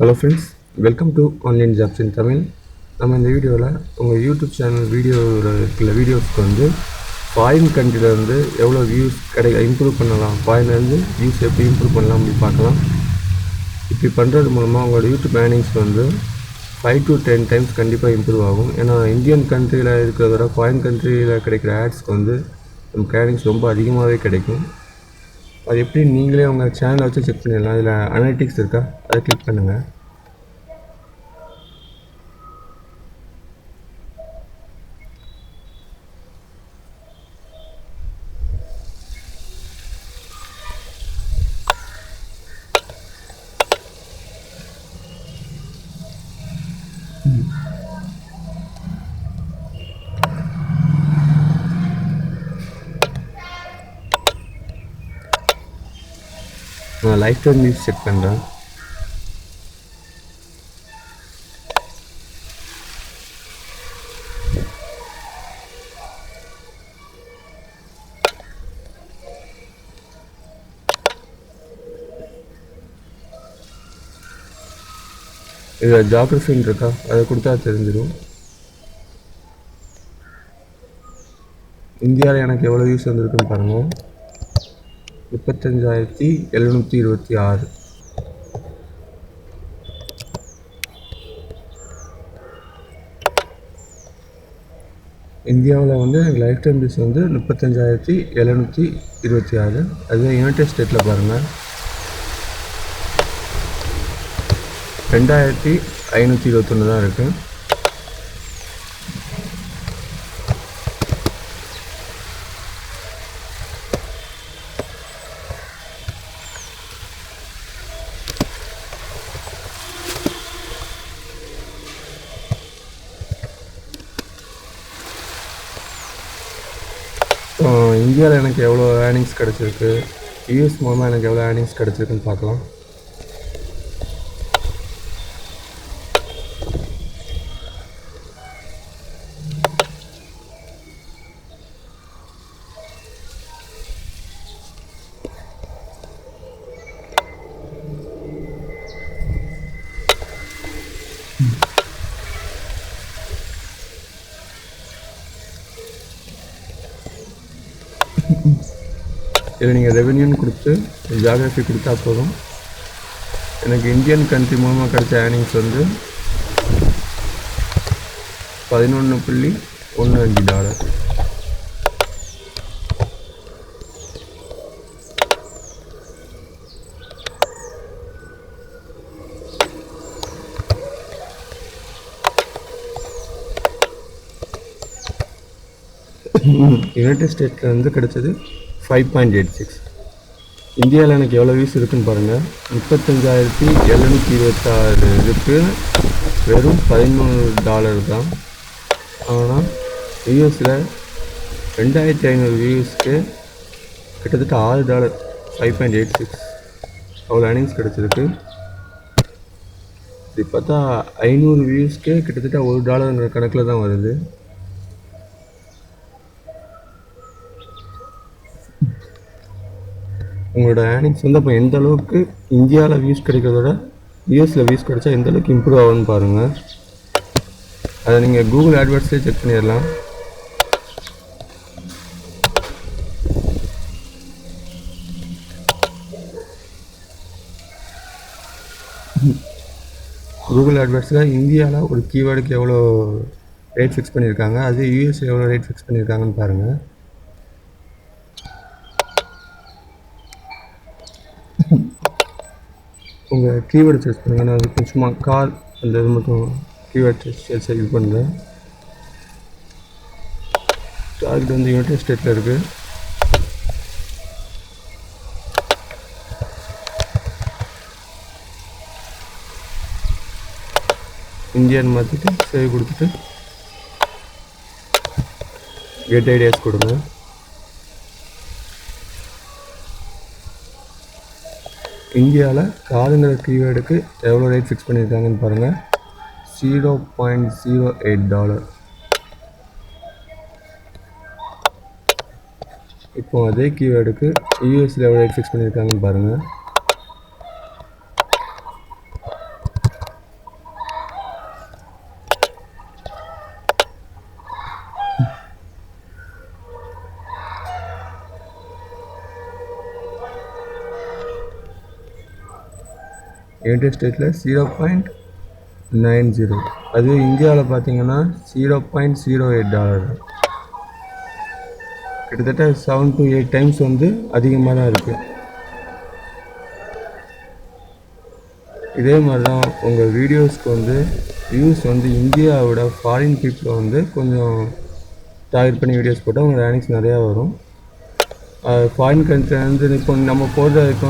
Hello friends, welcome to online jobs in Tamil. நம்ம இந்த வீடியோவில் உங்கள் யூடியூப் சேனல் வீடியோவில் இருக்கிற வீடியோஸ்க்கு வந்து ஃபாரின் கண்ட்ரியில் வந்து எவ்வளோ வியூஸ் இம்ப்ரூவ் பண்ணலாம், ஃபாரின்லேருந்து வியூஸ் எப்படி இம்ப்ரூவ் பண்ணலாம் அப்படி பார்க்கலாம். இப்படி பண்ணுறது மூலமாக உங்களோட யூடியூப் ஏர்னிங்ஸ் வந்து 5 to 10 டைம்ஸ் கண்டிப்பாக இம்ப்ரூவ் ஆகும். ஏன்னா இந்தியன் கண்ட்ரியில் இருக்கிறத விட ஃபாரின் கண்ட்ரியில் கிடைக்கிற ஆட்ஸ்க்கு வந்து நமக்கு ஏர்னிங்ஸ் ரொம்ப அதிகமாகவே கிடைக்கும். அது எப்படி நீங்களே உங்கள் சேனலை வச்சு செக் பண்ணிடலாம். இதில் அனலிட்டிக்ஸ் இருக்கா, அதை கிளிக் பண்ணுங்கள். நான் லைஃப் டைம் வியூஸ் செக் பண்ணுறேன். இதில் ஜாகிரஃபின்னு இருக்கா, அதை கொடுத்தா தெரிஞ்சிடும். இந்தியாவில் எனக்கு எவ்வளோ வியூஸ் வந்திருக்குன்னு பாருங்கள். 35,726. இந்தியாவில் வந்து எனக்கு லைஃப் டைம் வியூஸ் வந்து 35,726. அதுவே யுனைடெட் ஸ்டேட்டில் பாருங்கள் 2,521 தான் இருக்குது. இந்தியாவில் எனக்கு எவ்வளோ ஏர்னிங்ஸ் கிடச்சிருக்கு, யூஎஸ் மூலமாக எனக்கு எவ்வளோ ஏர்னிங்ஸ் கிடச்சிருக்குன்னு பார்க்கலாம். இதில் நீங்கள் ரெவென்யூன்னு கொடுத்து ஜியாகிரஃபி கொடுத்தா போதும். எனக்கு இந்தியன் கண்ட்ரி மூலமாக கிடைச்ச ஏர்னிங்ஸ் வந்து $11.15. யுனைடெட் ஸ்டேட்டில் வந்து கிடைச்சது 5.86. இந்தியாவில் எனக்கு எவ்வளோ வியூஸ் இருக்குதுன்னு பாருங்கள். 35,726 இதுக்கு வெறும் $13 தான். ஆனால் யூஎஸில் 2,500 வியூஸ்க்கு கிட்டத்தட்ட $6, 5.86 அவ்வளோ ஏர்னிங்ஸ் கிடச்சிருக்கு. இது பார்த்தா 500 வியூஸ்க்கே கிட்டத்தட்ட $1 கணக்கில் தான் வருது. உங்களோட ஏர்னிங்ஸ் வந்து அப்போ எந்த அளவுக்கு இந்தியாவில் வியூஸ் கிடைக்கிறதோட யூஎஸில் வியூஸ் கிடைச்சா எந்த அளவுக்கு இம்ப்ரூவ் ஆகும்னு பாருங்கள். அதை நீங்கள் கூகுள் ஆட்வர்ட்ஸ்லேயே செக் பண்ணிடலாம். கூகுள் ஆட்வர்ட்ஸில் இந்தியாவில் ஒரு கீவேர்டுக்கு எவ்வளோ ரேட் ஃபிக்ஸ் பண்ணியிருக்காங்க, அது யூஎஸில் எவ்வளோ ரேட் ஃபிக்ஸ் பண்ணியிருக்காங்கன்னு பாருங்கள். உங்கள் கீவேர்டு சர்ச் பண்ணுங்கள். நான் அதுக்கு சும்மா கார் அந்த இது மட்டும் கீவேர்டு சர்ச் இது பண்ணுறேன். டார்கெட் வந்து யுனைடெட் ஸ்டேட்டில் இருக்குது. இந்தியான்னு மாற்றிட்டு சேவ் கொடுத்துட்டு கெட் ஐடியாஸ் கொடுங்க. இந்தியாவில் காருங்கிற கீவேர்டுக்கு எவ்வளோ ரேட் ஃபிக்ஸ் பண்ணியிருக்காங்கன்னு பாருங்கள். $0.08. இப்போ அதே கீவேர்டுக்கு யூஎஸ்ல எவ்வளோ ரேட் ஃபிக்ஸ் பண்ணியிருக்காங்கன்னு பாருங்கள். யுனைடெட் ஸ்டேட்ஸில் 0.90. அது இந்தியாவில் பார்த்தீங்கன்னா $0.08. கிட்டத்தட்ட 7 to 8 டைம்ஸ் வந்து அதிகமாக தான் இருக்குது. இதே மாதிரி தான் உங்கள் வீடியோஸ்க்கு வந்து வியூஸ் வந்து இந்தியாவோட ஃபாரின் பீப்புளை வந்து கொஞ்சம் டார்கெட் பண்ணி வீடியோஸ் போட்டால் உங்கள் ஏர்னிங்ஸ் நிறையா வரும். ஃபாரின் கண்ட்ரி வந்து இப்போ நம்ம போடுற இப்போ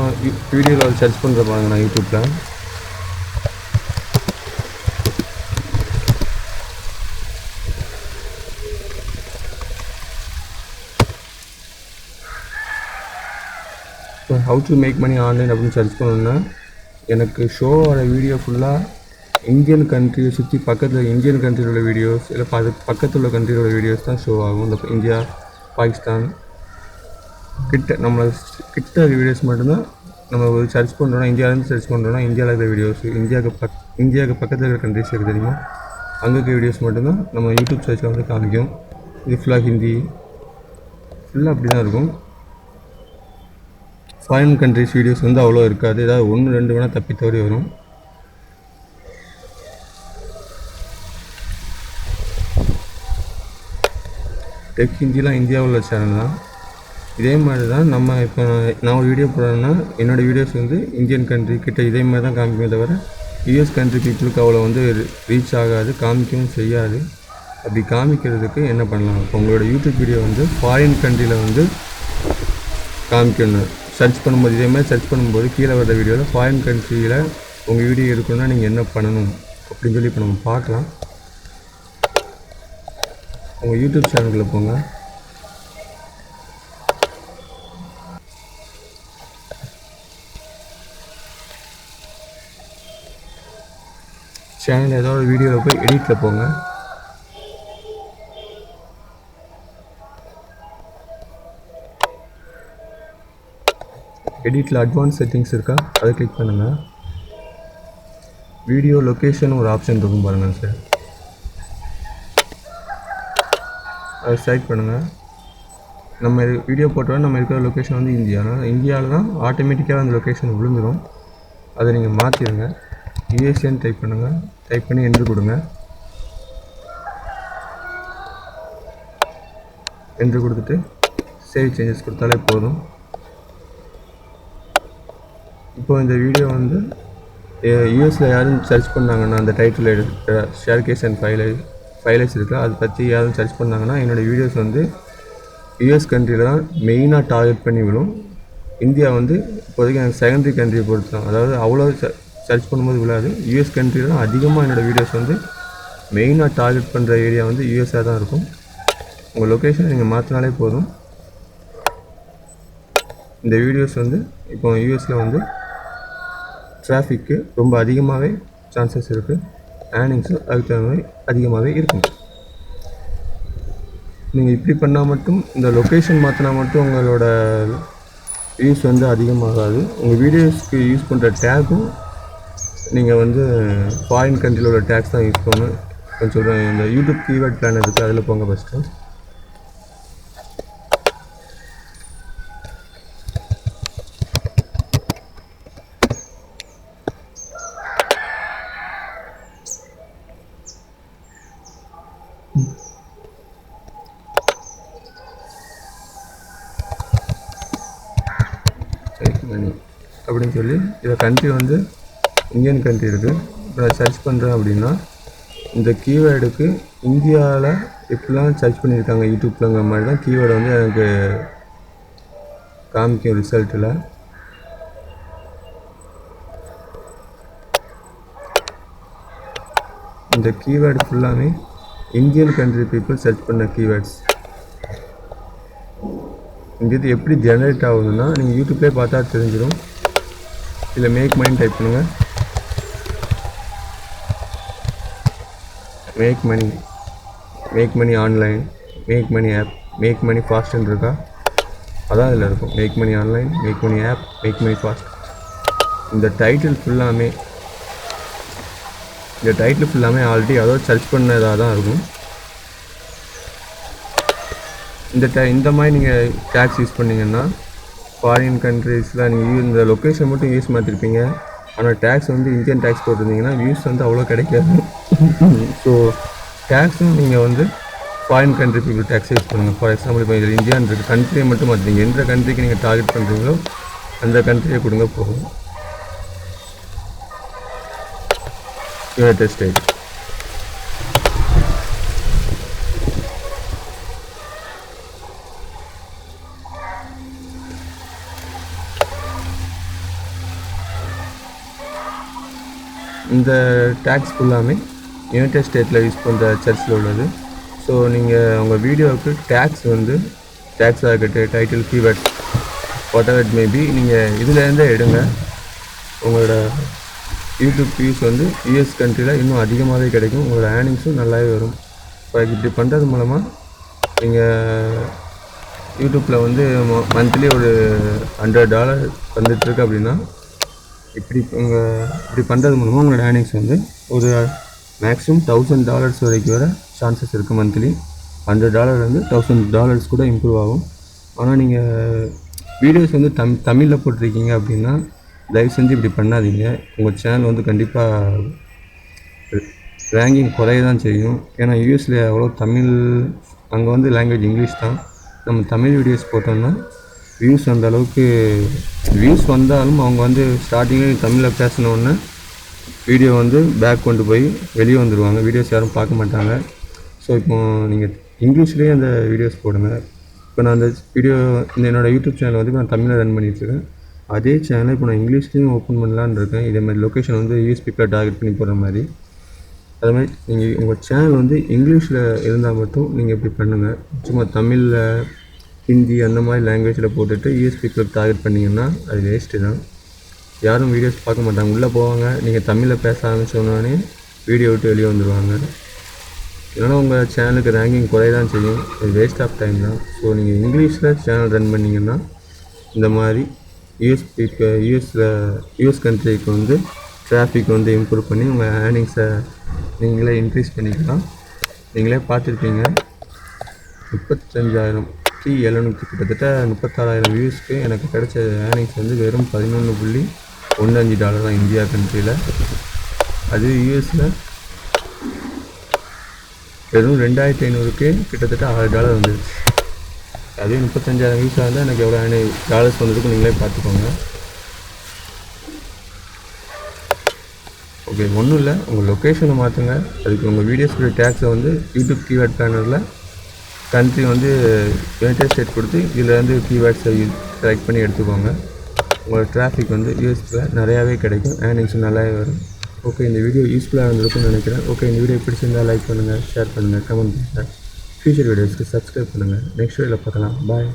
வீடியோவில் சர்ச் பண்ணுற பாருங்க நான் யூடியூப்பில். இப்போ how to make money online அப்படின்னு சர்ச் பண்ணோன்னா எனக்கு ஷோ ஆகிற வீடியோ ஃபுல்லாக இந்தியன் கண்ட்ரியை சுற்றி பக்கத்தில் இந்தியன் கண்ட்ரியோட வீடியோஸ் இல்லை பக்கத்தில் உள்ள கண்ட்ரியோட வீடியோஸ் தான் ஷோ ஆகும். இந்த இந்தியா, பாகிஸ்தான் நம்மளை கிட்ட வீடியோஸ் மட்டும்தான் நம்ம ஒரு சர்ச் பண்ணுறோன்னா, இந்தியாவிலேருந்து சர்ச் பண்ணுறோன்னா இந்தியாவில் இருக்கிற வீடியோஸ், இந்தியாவுக்கு பக்கத்தில் இருக்கிற கண்ட்ரிஸ் இருக்குது தெரியுமா, அங்கே இருக்கிற வீடியோஸ் மட்டும்தான் நம்ம யூடியூப் சர்ச்சில் வந்து காமிக்கும். இது ஃபுல்லாக ஹிந்தி ஃபுல்லாக அப்படி தான் இருக்கும். ஃபாரின் கண்ட்ரிஸ் வீடியோஸ் வந்து அவ்வளோ இருக்காது. ஏதாவது 1-2 வேணால் தப்பி தவறி வரும். டெக் ஹிந்திலாம் இந்தியாவில் உள்ள சேனல் தான். இதே மாதிரி தான் நம்ம இப்போ நான் ஒரு வீடியோ போடுறேன்னா என்னோடய வீடியோஸ் வந்து இந்தியன் கண்ட்ரி கிட்ட இதே மாதிரி தான் காமிக்குமே தவிர யூஎஸ் கண்ட்ரி பீப்புளுக்கு அவ்வளோ வந்து ரீச் ஆகாது, காமிக்கவும் செய்யாது. அப்படி காமிக்கிறதுக்கு என்ன பண்ணலாம், இப்போ உங்களோட யூடியூப் வீடியோ வந்து ஃபாரின் கண்ட்ரியில் வந்து காமிக்கணும். சர்ச் பண்ணும்போது இதே மாதிரி சர்ச் பண்ணும்போது கீழே வர வீடியோவில் ஃபாரின் கண்ட்ரியில் உங்கள் வீடியோ இருக்குன்னா நீங்கள் என்ன பண்ணணும் அப்படின்னு சொல்லி இப்போ நம்ம பார்க்கலாம். உங்கள் யூடியூப் சேனலுக்குள்ளே போங்க. சேனல் ஏதோ ஒரு வீடியோவில் போய் எடிட்டில் போங்க. எடிட்டில் அட்வான்ஸ் செட்டிங்ஸ் இருக்கா, அதை கிளிக் பண்ணுங்கள். வீடியோ லொக்கேஷன் ஒரு ஆப்ஷன் இருக்கும் பாருங்கள் சார், அதை செலக்ட் பண்ணுங்கள். நம்ம வீடியோ போட்டோன்னா நம்ம இருக்கிற லொக்கேஷன் வந்து இந்தியாவில் தான் ஆட்டோமேட்டிக்காக அந்த லொக்கேஷன் விழுந்துடும். அதை நீங்கள் மாற்றிடுங்க. யூஎஸ்ஏன்னு டைப் பண்ணுங்கள். டைப் பண்ணி என்ட்ரு கொடுங்க. என்ட்ரு கொடுத்துட்டு சேவ் சேஞ்சஸ் கொடுத்தாலே போதும். இப்போ இந்த வீடியோ வந்து யூஎஸில் யாரும் சர்ச் பண்ணாங்கன்னா அந்த டைட்டில் எடுக்கிற ஷேர்கேஸ் அண்ட் ஃபைலேஜ் இருக்கா, அதை பற்றி யாரும் சர்ச் பண்ணாங்கன்னா என்னோடய வீடியோஸ் வந்து யூஎஸ் கண்ட்ரியில் தான் மெயினாக டார்கெட் பண்ணி விடும். இந்தியா வந்து இப்போதைக்கு எனக்கு செகண்டரி கண்ட்ரியை பொறுத்து தான், அதாவது அவ்வளோ சர்ச் பண்ணும்போது விழாது. யூஎஸ் கண்ட்ரியில் தான் அதிகமாக என்னோடய வீடியோஸ் வந்து மெயினாக டார்கெட் பண்ணுற ஏரியா வந்து யூஎஸ்ஸாக தான் இருக்கும். உங்கள் லொக்கேஷனை நீங்கள் மாற்றினாலே போதும். இந்த வீடியோஸ் வந்து இப்போ யூஎஸில் வந்து டிராஃபிக்கு ரொம்ப அதிகமாகவே சான்சஸ் இருக்குது. ஏர்னிங்ஸும் அதுக்கு தகுந்த மாதிரி அதிகமாகவே இருக்கும். நீங்கள் இப்படி பண்ணால் மட்டும், இந்த லொக்கேஷன் மாற்றினா மட்டும் உங்களோட வியூஸ் வந்து அதிகமாகாது. உங்கள் வீடியோஸ்க்கு யூஸ் பண்ணுற டேக்கும் நீங்கள் வந்து ஃபாரின் கண்ட்ரியில் உள்ள டேக்ஸ் தான் யூஸ் பண்ணணும். நான் சொல்கிறேன், இந்த யூடியூப் கீவேர்ட் பிளான் இருக்குது, அதில் போங்க ஃபஸ்ட்டு. அப்படின்னு சொல்லி இதை கண்ட்ரி வந்து இந்தியன் கண்ட்ரி இருக்குது. இப்போ நான் சர்ச் பண்ணுறேன் அப்படின்னா இந்த கீவேர்டுக்கு இந்தியாவில் எப்படிலாம் சர்ச் பண்ணியிருக்காங்க யூடியூப்லங்கிற மாதிரி தான் கீவேர்டை வந்து எனக்கு காமிக்கும் ரிசல்ட்டில். இந்த கீவேர்டு ஃபுல்லாமே இந்தியன் கண்ட்ரி பீப்புள் சர்ச் பண்ண கீவேர்ட்ஸ். இந்த இது எப்படி ஜெனரேட் ஆகுதுன்னா நீங்கள் யூடியூப்லேயே பார்த்தா தெரிஞ்சிடும். இதில் மேக் மணி டைப் பண்ணுங்கள். Make money online, make money app, make money ஃபாஸ்ட்ன்னு இருக்கா, அதான் இதில் இருக்கும். Make money online, make money app, make money fast. இந்த டைட்டில் ஃபுல்லாமே ஆல்ரெடி அதோட சர்ச் பண்ணதாக தான் இருக்கும். இந்த மாதிரி நீங்கள் டேக்ஸ் யூஸ் பண்ணிங்கன்னா ஃபாரின் கண்ட்ரீஸில் நீங்கள் இந்த லொக்கேஷன் மட்டும் யூஸ் மாற்றிருப்பீங்க, ஆனால் டேக்ஸ் வந்து இந்தியன் டேக்ஸ் போட்டிருந்தீங்கன்னா வியூஸ் வந்து அவ்வளோ கிடைக்காது. ஸோ டேக்ஸும் நீங்கள் வந்து foreign country people tax use பண்ணுங்கள். ஃபார் எக்ஸாம்பிள் இப்போ இதில் இந்தியான்னு இருக்குது, கண்ட்ரியை மட்டும் மாற்றிங்க, எந்த கண்ட்ரிக்கு நீங்கள் டார்கெட் பண்ணுறீங்களோ அந்த கண்ட்ரியை கொடுங்க போகும். United states. இந்த டேக்ஸ் ஃபுல்லாமே யுனைடெட் ஸ்டேட்டில் யூஸ் பண்ணுற சர்ச்சில் உள்ளது. ஸோ நீங்கள் உங்கள் வீடியோவுக்கு டேக்ஸ் வந்து டேக்ஸ் ஆகட்டு, title, keyword, what ever it maybe, நீங்கள் இதிலேருந்தே எடுங்க. உங்களோட யூடியூப் வியூஸ் வந்து யூஎஸ் கண்ட்ரியில் இன்னும் அதிகமாகவே கிடைக்கும். உங்களோட ஏர்னிங்ஸும் நல்லாவே வரும். இப்போ இப்படி பண்ணுறது மூலமாக நீங்கள் யூடியூப்பில் வந்து மந்த்லி ஒரு $100 வந்துட்டுருக்கு அப்படின்னா, இப்படி பண்ணுறது மூலமாக உங்களோட ஏர்னிங்ஸ் வந்து ஒரு மேக்ஸிமம் $1000 வரைக்கும் வர சான்சஸ் இருக்குது. மந்த்லி $100 வந்து $1000 கூட இம்ப்ரூவ் ஆகும். ஆனால் நீங்கள் வீடியோஸ் வந்து தமிழில் போட்டிருக்கீங்க அப்படின்னா தயவு செஞ்சு இப்படி பண்ணாதீங்க. உங்கள் சேனல் வந்து கண்டிப்பாக ரேங்கிங் குறைய தான் செய்யும். ஏன்னா யூஎஸில் அவ்வளோ தமிழ், அங்கே வந்து லாங்குவேஜ் இங்கிலீஷ் தான். நம்ம தமிழ் வீடியோஸ் போட்டோம்னா வியூஸ் அந்த அளவுக்கு வியூஸ் வந்தாலும் அவங்க வந்து ஸ்டார்டிங்கில் தமிழில் பேசினோடனே வீடியோ வந்து பேக் கொண்டு போய் வெளியே வந்துடுவாங்க. வீடியோஸ் யாரும் பார்க்க மாட்டாங்க. ஸோ இப்போ நீங்கள் இங்கிலீஷ்லேயே அந்த வீடியோஸ் போடுங்க. இப்போ நான் அந்த வீடியோ என்னோடய யூடியூப் சேனல் வந்து நான் தமிழில் ரன் பண்ணிகிட்ருக்கேன். அதே சேனலை இப்போ நான் இங்கிலீஷ்லேயும் ஓப்பன் பண்ணலான்னு இருக்கேன். இதேமாதிரி லொக்கேஷன் வந்து யூஎஸ் பீப்பிளை டார்கெட் பண்ணி போடுற மாதிரி. அது மாதிரி நீங்கள் உங்கள் சேனல் வந்து இங்கிலீஷில் இருந்தால் மட்டும் நீங்கள் இப்படி பண்ணுங்கள். சும்மா தமிழில், ஹிந்தி அந்த மாதிரி லாங்குவேஜில் போட்டுட்டு யூஎஸ் பீப்பிளை டார்கெட் பண்ணிங்கன்னா அது வேஸ்ட்டு தான். யாரும் வீடியோஸ் பார்க்க மாட்டாங்க. உள்ளே போவாங்க, நீங்கள் தமிழில் பேச ஆரம்பிச்சோன்னே வீடியோ விட்டு வெளியே வந்துடுவாங்க. இதனால் உங்கள் சேனலுக்கு ரேங்கிங் குறைய தான் செய்யும். அது வேஸ்ட் ஆஃப் டைம் தான். ஸோ நீங்கள் இங்கிலீஷில் சேனல் ரன் பண்ணிங்கன்னா இந்த மாதிரி யூஎஸ் கண்ட்ரிக்கு வந்து டிராஃபிக் வந்து இம்ப்ரூவ் பண்ணி உங்கள் ஏர்னிங்ஸை நீங்களே இன்க்ரீஸ் பண்ணிக்கலாம். நீங்களே பார்த்துருப்பீங்க, 35,700 கிட்டத்தட்ட 36,000 வியூஸ்க்கு எனக்கு கிடைச்ச ஏர்னிங்ஸ் வந்து வெறும் $11.15 தான் இந்தியா கண்ட்ரியில். அது யூஎஸில் வெறும் 2,500க்கு கிட்டத்தட்ட $6 வந்துடுச்சு. அதே 35,000 வியூஸாக இருந்தால் எனக்கு எவ்வளோ டாலர்ஸ் வந்ததுக்கு நீங்களே பார்த்துக்கோங்க. ஓகே, ஒன்றும் இல்லை, உங்கள் லொக்கேஷனை மாற்றுங்க. அதுக்கு உங்கள் வீடியோஸோட டேக்ஸை வந்து யூடியூப் கீவேர்ட் பேனரில் கண்ட்ரி வந்து யுனைடெட் ஸ்டேட் கொடுத்து இதில் வந்து கீவேர்ட்ஸை செலக்ட் பண்ணி எடுத்துக்கோங்க. உங்களோட டிராஃபிக் வந்து யூஎஸில் நிறையாவே கிடைக்கும், ஏர்னிங்ஸும் நல்லாவே வரும். ஓகே, இந்த வீடியோ யூஸ்ஃபுல்லாக இருந்திருக்கும்னு நினைக்கிறேன். ஓகே, இந்த வீடியோ பிடிச்சிருந்தால் லைக் பண்ணுங்கள், ஷேர் பண்ணுங்கள், கமெண்ட் பண்ணுங்கள். ஃபியூச்சர் வீடியோஸ்க்கு சப்ஸ்கிரைப் பண்ணுங்கள். நெக்ஸ்ட் வீடியோவில் பார்க்கலாம். பாய்.